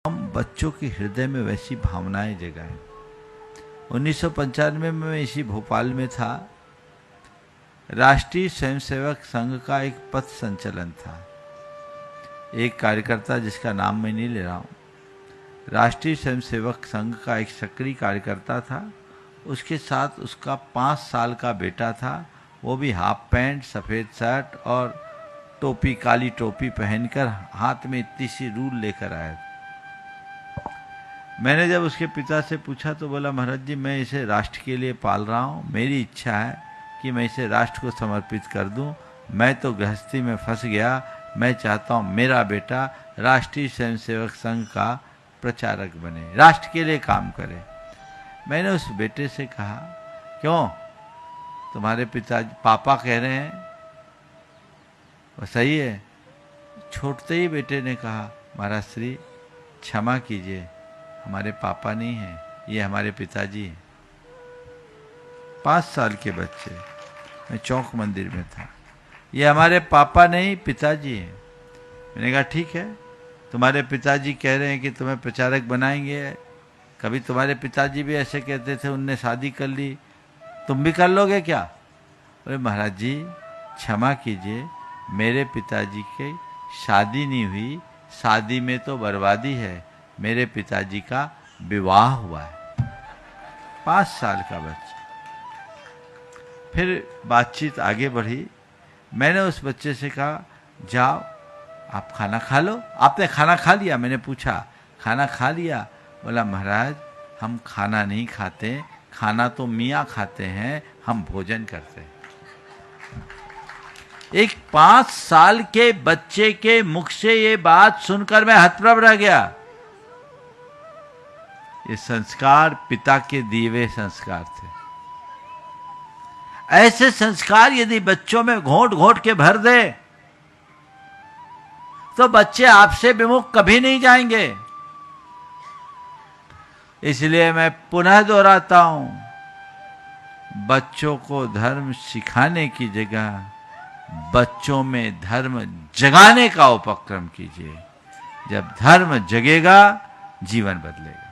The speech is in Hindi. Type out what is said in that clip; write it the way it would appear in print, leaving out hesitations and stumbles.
हम बच्चों के हृदय में वैसी भावनाएं जगाएं। 1995 में मैं इसी भोपाल में था। राष्ट्रीय स्वयंसेवक संघ का एक पथ संचलन था। एक कार्यकर्ता जिसका नाम मैं नहीं ले रहा हूँ, राष्ट्रीय स्वयंसेवक संघ का एक सक्रिय कार्यकर्ता था। उसके साथ उसका 5 साल का बेटा था। वो भी हाफ पैंट, सफ़ेद शर्ट और टोपी, काली टोपी पहनकर हाथ में इतनी सी रूल लेकर आया था। मैंने जब उसके पिता से पूछा तो बोला, महाराज जी मैं इसे राष्ट्र के लिए पाल रहा हूँ, मेरी इच्छा है कि मैं इसे राष्ट्र को समर्पित कर दूँ। मैं तो गृहस्थी में फंस गया, मैं चाहता हूँ मेरा बेटा राष्ट्रीय स्वयंसेवक संघ का प्रचारक बने, राष्ट्र के लिए काम करे। मैंने उस बेटे से कहा, क्यों, तुम्हारे पिताजी पापा कह रहे हैं वो सही है। छोड़ते ही बेटे ने कहा, महाराज श्री क्षमा कीजिए, हमारे पापा नहीं हैं, ये हमारे पिताजी हैं। 5 साल के बच्चे, मैं चौक मंदिर में था, ये हमारे पापा नहीं पिताजी हैं। मैंने कहा ठीक है, तुम्हारे पिताजी कह रहे हैं कि तुम्हें प्रचारक बनाएंगे, कभी तुम्हारे पिताजी भी ऐसे कहते थे, उनने शादी कर ली, तुम भी कर लोगे क्या? अरे महाराज जी क्षमा कीजिए, मेरे पिताजी की शादी नहीं हुई, शादी में तो बर्बादी है, मेरे पिताजी का विवाह हुआ है। 5 साल का बच्चा। फिर बातचीत आगे बढ़ी। मैंने उस बच्चे से कहा, जाओ आप खाना खा लो। आपने खाना खा लिया? मैंने पूछा, खाना खा लिया? बोला, महाराज हम खाना नहीं खाते, खाना तो मियाँ खाते हैं, हम भोजन करते हैं। एक 5 साल के बच्चे के मुख से ये बात सुनकर मैं हतप्रभ रह गया। ये संस्कार पिता के दिए हुए संस्कार थे। ऐसे संस्कार यदि बच्चों में घोंट घोंट के भर दे तो बच्चे आपसे विमुख कभी नहीं जाएंगे। इसलिए मैं पुनः दोहराता हूं, बच्चों को धर्म सिखाने की जगह बच्चों में धर्म जगाने का उपक्रम कीजिए। जब धर्म जगेगा, जीवन बदलेगा।